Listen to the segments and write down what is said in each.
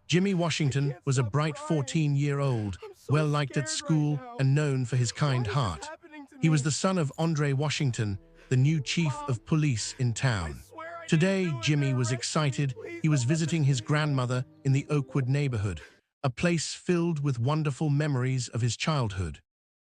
Jimmy I Washington can't was a stop bright crying. 14-year-old, I'm so well-liked at scared right school now. and known for his kind Why is this heart. happening to He was me? the son of Andre Washington, the new chief Mom, of police in I town. swear I didn't Today, do it. Jimmy They're was arresting me. excited. Please He was don't let visiting this his video. grandmother in the Oakwood neighborhood, a place filled with wonderful memories of his childhood.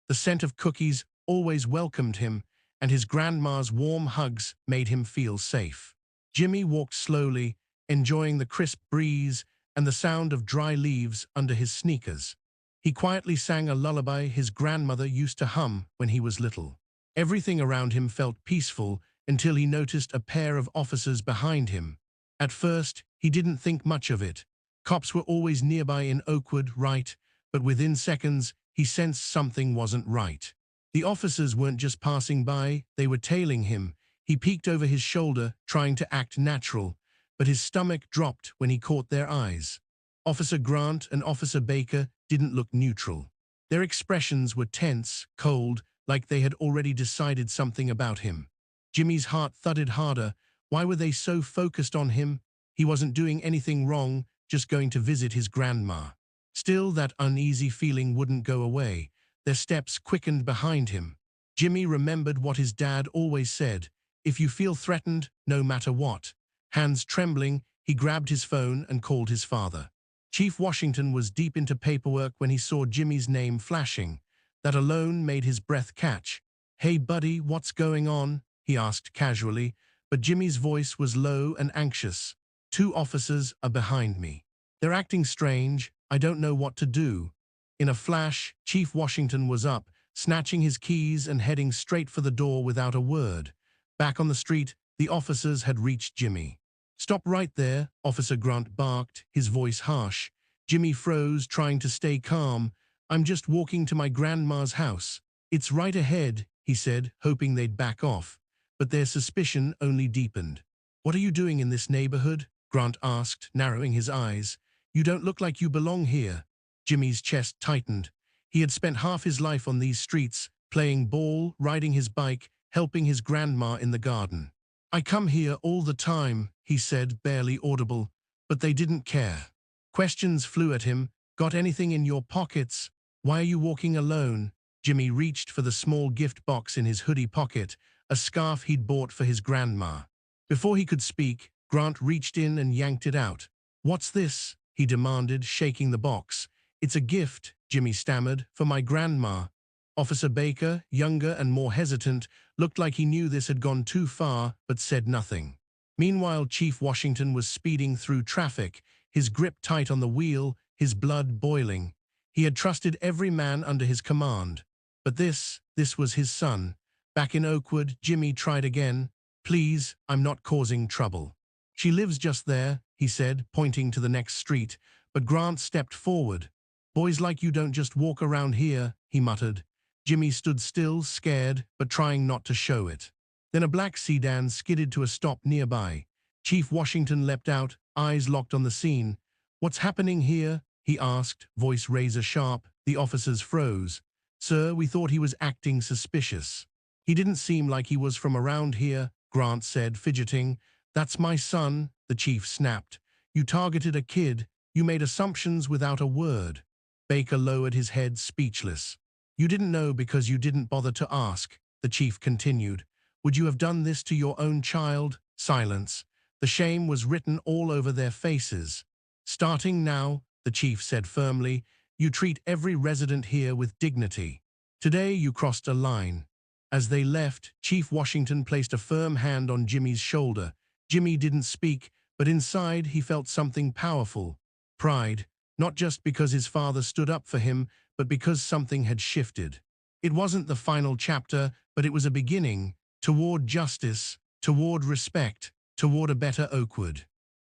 The scent of cookies always welcomed him, and his grandma's warm hugs made him feel safe. Jimmy walked slowly, enjoying the crisp breeze and the sound of dry leaves under his sneakers. He quietly sang a lullaby his grandmother used to hum when he was little. Everything around him felt peaceful until he noticed a pair of officers behind him. At first, he didn't think much of it. Cops were always nearby in Oakwood, right? But within seconds, he sensed something wasn't right. The officers weren't just passing by, they were tailing him. He peeked over his shoulder, trying to act natural, but his stomach dropped when he caught their eyes. Officer Grant and Officer Baker didn't look neutral. Their expressions were tense, cold, like they had already decided something about him. Jimmy's heart thudded harder. Why were they so focused on him? He wasn't doing anything wrong, just going to visit his grandma. Still, that uneasy feeling wouldn't go away. Their steps quickened behind him. Jimmy remembered what his dad always said, "If you feel threatened, no matter what." Hands trembling, he grabbed his phone and called his father. Chief Washington was deep into paperwork when he saw Jimmy's name flashing. That alone made his breath catch. "Hey buddy, what's going on?" he asked casually, but Jimmy's voice was low and anxious. "Two officers are behind me. They're acting strange. I don't know what to do." In a flash, Chief Washington was up, snatching his keys and heading straight for the door without a word. Back on the street, the officers had reached Jimmy. "Stop right there," Officer Grant barked, his voice harsh. Jimmy froze, trying to stay calm. "I'm just walking to my grandma's house." "It's right ahead," he said, hoping they'd back off. But their suspicion only deepened. "What are you doing in this neighborhood?" Grant asked, narrowing his eyes. "You don't look like you belong here." Jimmy's chest tightened. He had spent half his life on these streets, playing ball, riding his bike, helping his grandma in the garden. "I come here all the time," he said, barely audible, but they didn't care. Questions flew at him. "Got anything in your pockets? Why are you walking alone?" Jimmy reached for the small gift box in his hoodie pocket, a scarf he'd bought for his grandma. Before he could speak, Grant reached in and yanked it out. "What's this?" he demanded, shaking the box. "It's a gift," Jimmy stammered, "for my grandma." Officer Baker, younger and more hesitant, looked like he knew this had gone too far, but said nothing. Meanwhile, Chief Washington was speeding through traffic, his grip tight on the wheel, his blood boiling. He had trusted every man under his command. But this was his son. Back in Oakwood, Jimmy tried again. "Please, I'm not causing trouble." "She lives just there," he said, pointing to the next street, but Grant stepped forward. "Boys like you don't just walk around here," he muttered. Jimmy stood still, scared, but trying not to show it. Then a black sedan skidded to a stop nearby. Chief Washington leapt out, eyes locked on the scene. "What's happening here?" he asked, voice razor-sharp. The officers froze. "Sir, we thought he was acting suspicious." "He didn't seem like he was from around here," Grant said, fidgeting. "That's my son," the chief snapped. "You targeted a kid. You made assumptions without a word." Baker lowered his head, speechless. "You didn't know because you didn't bother to ask," the chief continued. "Would you have done this to your own child?" Silence. The shame was written all over their faces. "Starting now," the chief said firmly, "you treat every resident here with dignity. Today you crossed a line." As they left, Chief Washington placed a firm hand on Jimmy's shoulder. Jimmy didn't speak, but inside he felt something powerful. Pride, not just because his father stood up for him, but because something had shifted. It wasn't the final chapter, but it was a beginning, toward justice, toward respect, toward a better Oakwood.